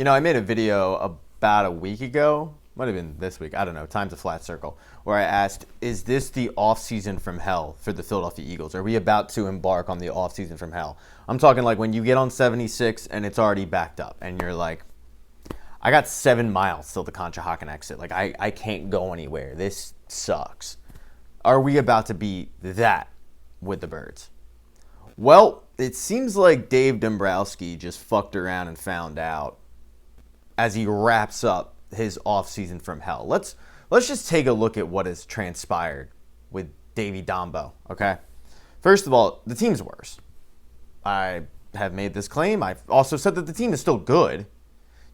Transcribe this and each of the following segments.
I made a video about a week ago, might have been this week, I don't know, time's a flat circle, where I asked, is this the offseason from hell for the Philadelphia Eagles? Are we about to embark on the offseason from hell? I'm talking like when you get on 76 and it's already backed up and you're like, I got 7 miles till the Conshohocken exit. Like, I can't go anywhere. This sucks. Are we about to be that with the Birds? Well, it seems like Dave Dombrowski just fucked around and found out as he wraps up his offseason from hell. Let's just take a look at what has transpired with Davey Dombo, okay? First of all, the team's worse. I have made this claim. I've also said that the team is still good.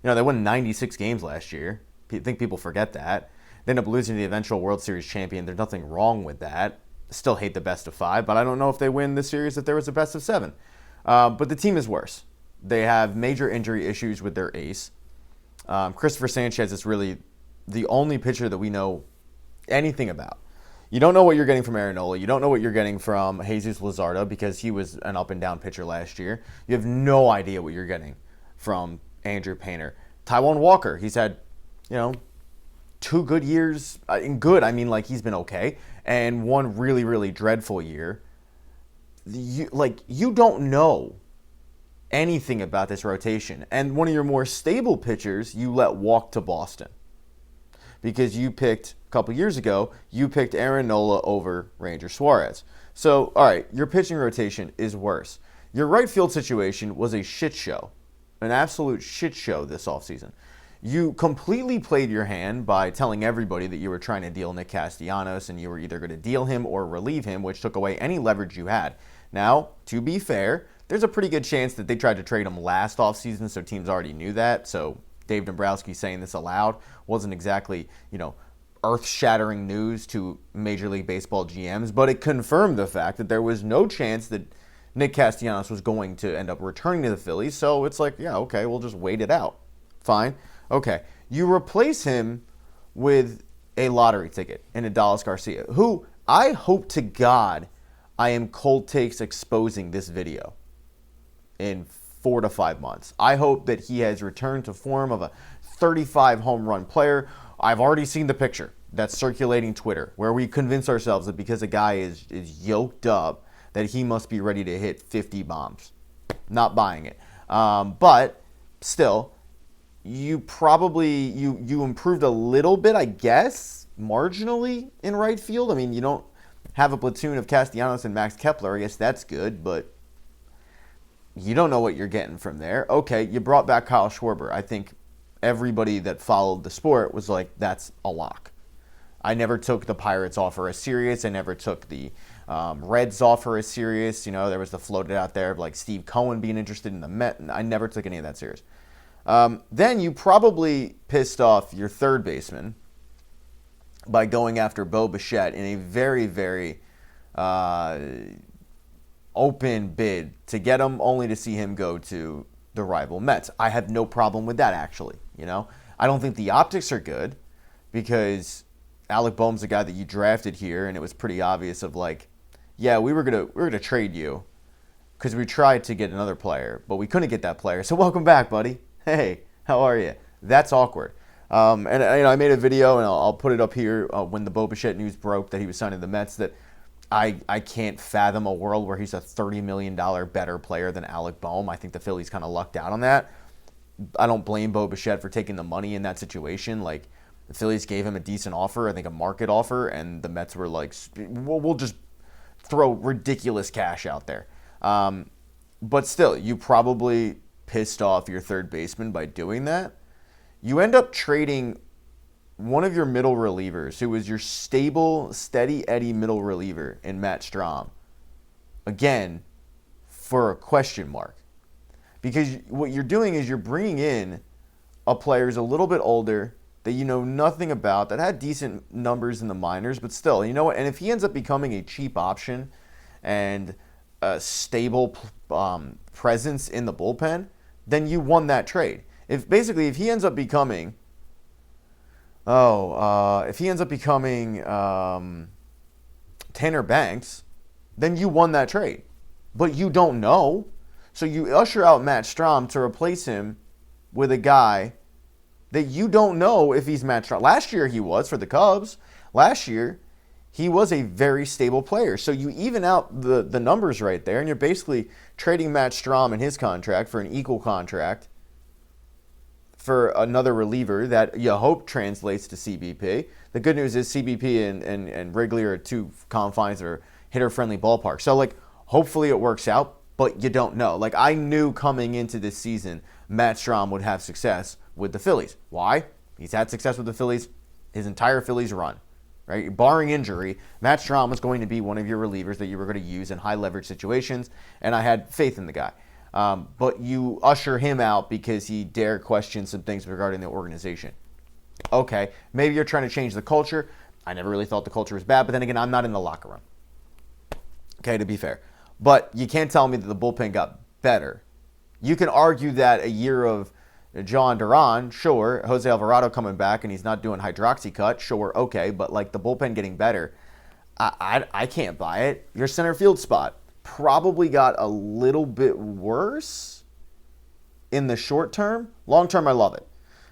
They won 96 games last year. I think people forget that. They ended up losing to the eventual World Series champion. There's nothing wrong with that. Still hate the best of 5, but I don't know if they win this series if there was a best of 7. But the team is worse. They have major injury issues with their ace. Christopher Sanchez is really the only pitcher that we know anything about. You don't know what you're getting from Aaron Nola. You don't know what you're getting from Jesus Luzardo because he was an up-and-down pitcher last year. You have no idea what you're getting from Andrew Painter. Taijuan Walker, he's had, 2 good years. In good, I mean, like, he's been okay. And 1 really, really dreadful year. You don't know anything about this rotation. And one of your more stable pitchers, you let walk to Boston. Because you picked, a couple years ago, you picked Aaron Nola over Ranger Suarez. So, all right, your pitching rotation is worse. Your right field situation was a shit show. An absolute shit show this offseason. You completely played your hand by telling everybody that you were trying to deal Nick Castellanos and you were either going to deal him or relieve him, which took away any leverage you had. Now, to be fair, there's a pretty good chance that they tried to trade him last offseason, so teams already knew that. So Dave Dombrowski saying this aloud wasn't exactly, earth-shattering news to Major League Baseball GMs, but it confirmed the fact that there was no chance that Nick Castellanos was going to end up returning to the Phillies. So it's like, yeah, okay, we'll just wait it out. Fine. Okay. You replace him with a lottery ticket in Adolis Garcia, who I hope to God I am cold takes exposing this video in 4 to 5 months. I hope that he has returned to form of a 35 home run player. I've already seen the picture that's circulating Twitter where we convince ourselves that because a guy is yoked up that he must be ready to hit 50 bombs. Not buying it. But still, you probably, you improved a little bit, I guess, marginally in right field. I mean, you don't have a platoon of Castellanos and Max Kepler. I guess that's good, but you don't know what you're getting from there. Okay, you brought back Kyle Schwarber. I think everybody that followed the sport was like, that's a lock. I never took the Pirates offer as serious. I never took the Reds offer as serious. There was the floated out there of like Steve Cohen being interested in the Met. I never took any of that serious. Then you probably pissed off your third baseman by going after Bo Bichette in a very, very open bid to get him, only to see him go to the rival Mets. I have no problem with that, actually. I don't think the optics are good because Alec Boehm's a guy that you drafted here, and it was pretty obvious of like, yeah, we were gonna trade you because we tried to get another player, but we couldn't get that player. So welcome back, buddy. Hey, how are you? That's awkward. And I made a video, and I'll put it up here when the Bo Bichette news broke that he was signing the Mets, that I can't fathom a world where he's a $30 million better player than Alec Boehm. I think the Phillies kind of lucked out on that. I don't blame Bo Bichette for taking the money in that situation. Like, the Phillies gave him a decent offer, I think a market offer, and the Mets were like, we'll just throw ridiculous cash out there. But still, you probably pissed off your third baseman by doing that. You end up trading one of your middle relievers, who was your stable, steady Eddie middle reliever in Matt Strahm, again, for a question mark. Because what you're doing is you're bringing in a player who's a little bit older, that you know nothing about, that had decent numbers in the minors, but still, you know what? And if he ends up becoming a cheap option and a stable presence in the bullpen, then you won that trade. If he ends up becoming, Tanner Banks, then you won that trade. But you don't know. So you usher out Matt Strahm to replace him with a guy that you don't know if he's Matt Strahm. Last year he was for the Cubs. Last year he was a very stable player. So you even out the numbers right there, and you're basically trading Matt Strahm and his contract for an equal contract for another reliever that you hope translates to CBP. The good news is CBP and Wrigley are two confines that are hitter-friendly ballparks. So, like, hopefully it works out, but you don't know. Like, I knew coming into this season Matt Strahm would have success with the Phillies. Why? He's had success with the Phillies his entire Phillies run. Right? Barring injury, Matt Strahm was going to be one of your relievers that you were going to use in high-leverage situations, and I had faith in the guy. But you usher him out because he dared question some things regarding the organization. Okay, maybe you're trying to change the culture. I never really thought the culture was bad, but then again, I'm not in the locker room. Okay, to be fair. But you can't tell me that the bullpen got better. You can argue that a year of John Duran, sure, Jose Alvarado coming back and he's not doing hydroxycut, sure, okay, but like the bullpen getting better, I can't buy it. Your center field spot probably got a little bit worse in the short term. Long term, I love it.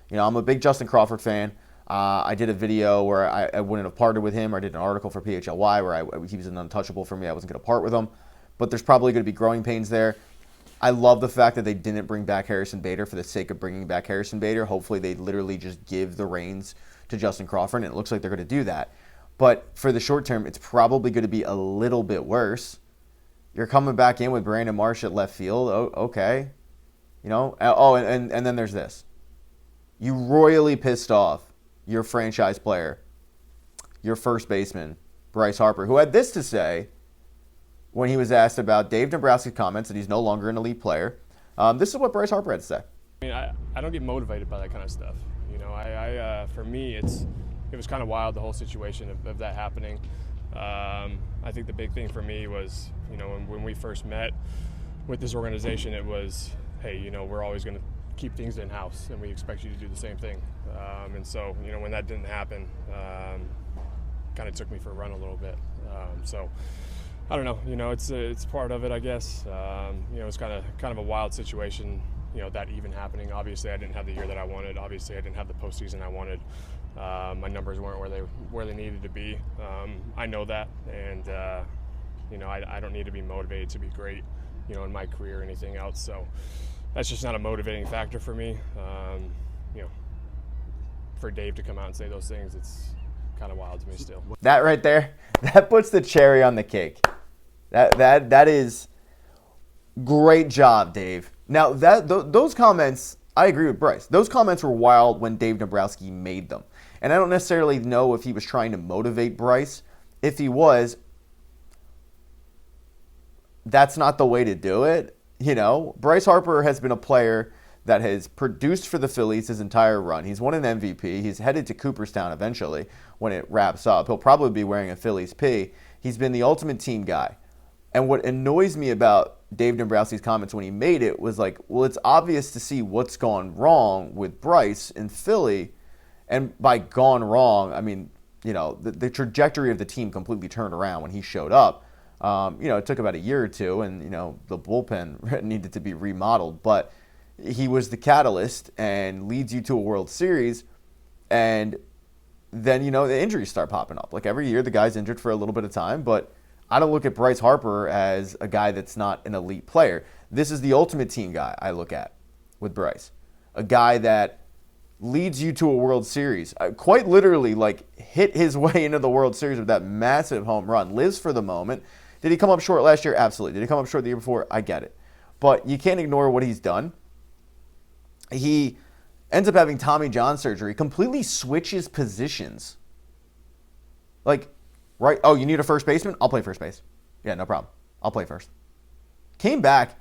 You know, I'm a big Justin Crawford fan. I did a video where I wouldn't have parted with him, or I did an article for PHLY where he was an untouchable for me. I wasn't going to part with him. But there's probably going to be growing pains there. I love the fact that they didn't bring back Harrison Bader for the sake of bringing back Harrison Bader. Hopefully they literally just give the reins to Justin Crawford, and it looks like they're going to do that. But for the short term, it's probably going to be a little bit worse. You're coming back in with Brandon Marsh at left field. Oh, okay. You know? Oh, and then there's this. You royally pissed off your franchise player, your first baseman, Bryce Harper, who had this to say when he was asked about Dave Dombrowski's comments that he's no longer an elite player. This is what Bryce Harper had to say. I mean, I don't get motivated by that kind of stuff. You know, for me, it was kind of wild, the whole situation of that happening. I think the big thing for me was, you know, when we first met with this organization, it was, hey, you know, we're always going to keep things in-house, and we expect you to do the same thing. And so, you know, when that didn't happen, kind of took me for a run a little bit. So, I don't know, you know, it's part of it, I guess. You know, it's kind of a wild situation, you know, that even happening. Obviously, I didn't have the year that I wanted. Obviously, I didn't have the postseason I wanted. My numbers weren't where they needed to be. I know that, and you know, I don't need to be motivated to be great, you know, in my career or anything else. So that's just not a motivating factor for me. You know, for Dave to come out and say those things, it's kind of wild to me still. That right there, that puts the cherry on the cake. That is great job, Dave. Now those comments, I agree with Bryce. Those comments were wild when Dave Dombrowski made them. And I don't necessarily know if he was trying to motivate Bryce. If he was, that's not the way to do it. You know, Bryce Harper has been a player that has produced for the Phillies his entire run. He's won an MVP. He's headed to Cooperstown eventually when it wraps up. He'll probably be wearing a Phillies P. He's been the ultimate team guy. And what annoys me about Dave Dombrowski's comments when he made it was like, well, it's obvious to see what's gone wrong with Bryce in Philly. And by gone wrong, I mean, you know, the trajectory of the team completely turned around when he showed up. You know, it took about a year or two, and, you know, the bullpen needed to be remodeled. But he was the catalyst and leads you to a World Series. And then, you know, the injuries start popping up. Like every year, the guy's injured for a little bit of time, but I don't look at Bryce Harper as a guy that's not an elite player. This is the ultimate team guy I look at with Bryce. A guy that leads you to a World Series. Quite literally, like, hit his way into the World Series with that massive home run. Lives for the moment. Did he come up short last year? Absolutely. Did he come up short the year before? I get it. But you can't ignore what he's done. He ends up having Tommy John surgery, completely switches positions. Like, right, oh, you need a first baseman? I'll play first base. Yeah, no problem. I'll play first. Came back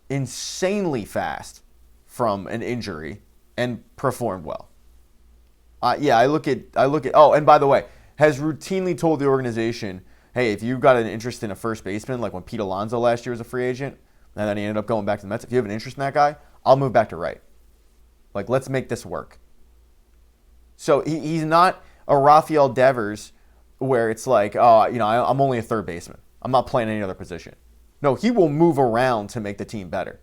insanely fast from an injury and performed well. Yeah, I look at. Oh, and by the way, has routinely told the organization, hey, if you've got an interest in a first baseman, like when Pete Alonso last year was a free agent, and then he ended up going back to the Mets, if you have an interest in that guy, I'll move back to right. Like, let's make this work. So he's not a Rafael Devers where it's like, oh, you know, I'm only a third baseman. I'm not playing any other position. No, he will move around to make the team better.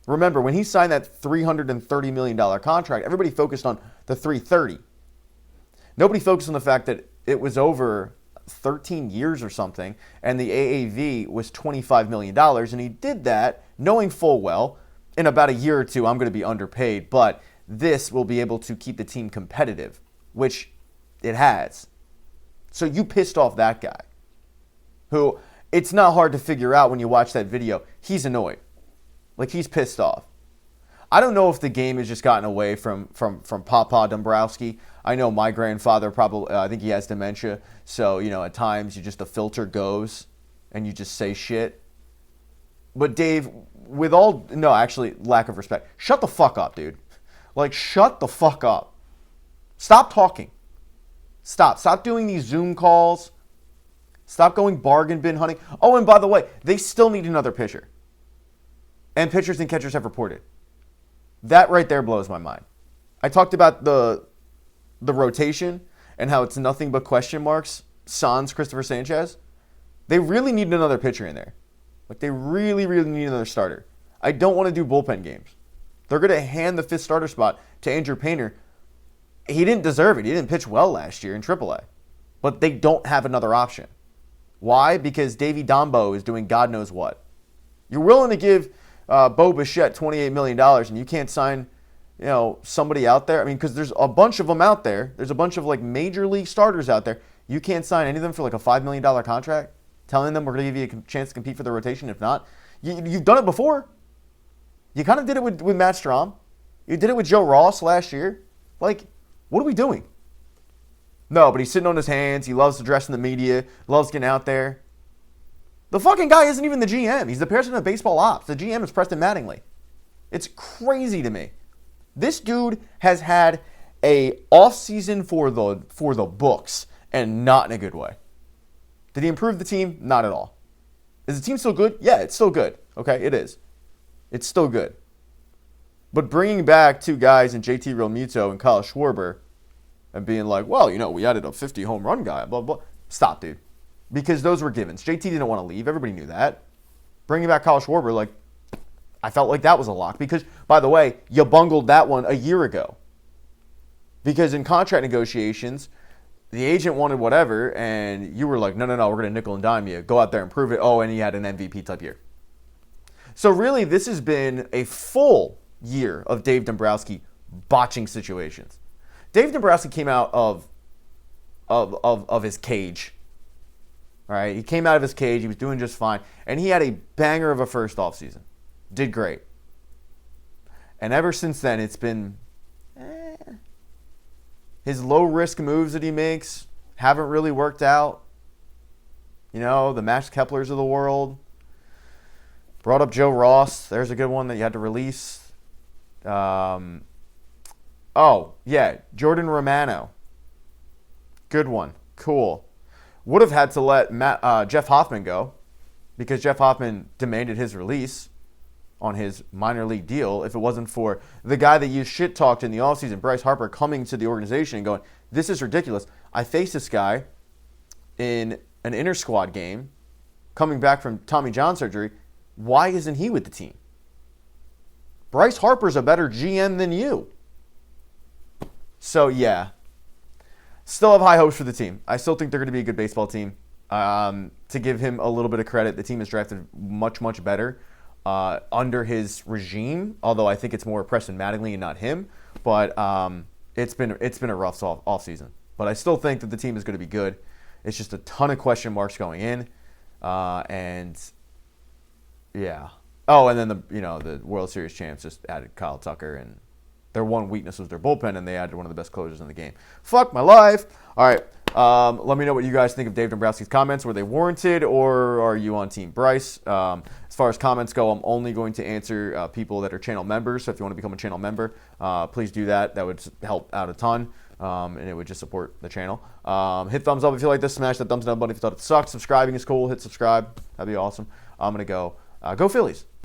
Remember, when he signed that $330 million contract, everybody focused on the 330. Nobody focused on the fact that it was over 13 years or something, and the AAV was $25 million, and he did that knowing full well, in about a year or two, I'm going to be underpaid, but this will be able to keep the team competitive, which it has. So you pissed off that guy, who it's not hard to figure out when you watch that video. He's annoyed. Like, he's pissed off. I don't know if the game has just gotten away from Papa Dombrowski. I know my grandfather probably, I think he has dementia. So, at times the filter goes and you just say shit. But Dave, lack of respect. Shut the fuck up, dude. Like, shut the fuck up. Stop talking. Stop doing these Zoom calls. Stop going bargain bin hunting. Oh, and by the way, they still need another pitcher. And pitchers and catchers have reported. That right there blows my mind. I talked about the rotation and how it's nothing but question marks. Sans Christopher Sanchez. They really need another pitcher in there. Like, they really, really need another starter. I don't want to do bullpen games. They're going to hand the fifth starter spot to Andrew Painter. He didn't deserve it. He didn't pitch well last year in AAA. But they don't have another option. Why? Because Davey Dombo is doing God knows what. You're willing to give Bo Bichette $28 million and you can't sign, somebody out there? I mean, because there's a bunch of them out there. There's a bunch of, major league starters out there. You can't sign any of them for, a $5 million contract, telling them we're going to give you a chance to compete for the rotation. If not, you've done it before. You kind of did it with Matt Strahm. You did it with Joe Ross last year. What are we doing? No, but he's sitting on his hands. He loves addressing the media, loves getting out there. The fucking guy isn't even the GM. He's the president of baseball ops. The GM is Preston Mattingly. It's crazy to me. This dude has had a offseason for the books, and not in a good way. Did he improve the team? Not at all. Is the team still good? Yeah, it's still good. Okay, it is. It's still good. But bringing back two guys in JT Realmuto and Kyle Schwarber and being like, well, we added a 50 home run guy, blah, blah. Stop, dude. Because those were givens. JT didn't want to leave. Everybody knew that. Bringing back Kyle Schwarber, I felt like that was a lock. Because, by the way, you bungled that one a year ago. Because in contract negotiations, the agent wanted whatever, and you were like, no, we're going to nickel and dime you. Go out there and prove it. Oh, and he had an MVP type year. So really, this has been a full year of Dave Dombrowski botching situations. Dave Dombrowski came out of his cage. All right, he came out of his cage. He was doing just fine, and he had a banger of a first offseason. Did great. And ever since then, it's been his low-risk moves that he makes haven't really worked out. The Max Keplers of the world. Brought up Joe Ross. There's a good one that you had to release. Jordan Romano. Good one. Cool. Would have had to let Jeff Hoffman go because Jeff Hoffman demanded his release on his minor league deal if it wasn't for the guy that you shit-talked in the offseason, Bryce Harper, coming to the organization and going, this is ridiculous. I faced this guy in an inter-squad game coming back from Tommy John surgery. Why isn't he with the team? Bryce Harper's a better GM than you. So, yeah. Still have high hopes for the team. I still think they're going to be a good baseball team. To give him a little bit of credit, the team is drafted much, much better under his regime, although I think it's more Preston Mattingly and not him. But it's been a rough offseason. But I still think that the team is going to be good. It's just a ton of question marks going in. And, yeah. Oh, and then the World Series champs just added Kyle Tucker, and their one weakness was their bullpen, and they added one of the best closers in the game. Fuck my life. All right. Let me know what you guys think of Dave Dombrowski's comments. Were they warranted, or are you on Team Bryce? As far as comments go, I'm only going to answer people that are channel members. So if you want to become a channel member, please do that. That would help out a ton, and it would just support the channel. Hit thumbs up if you like this. Smash that thumbs down button if you thought it sucked. Subscribing is cool. Hit subscribe. That'd be awesome. I'm going to go Phillies.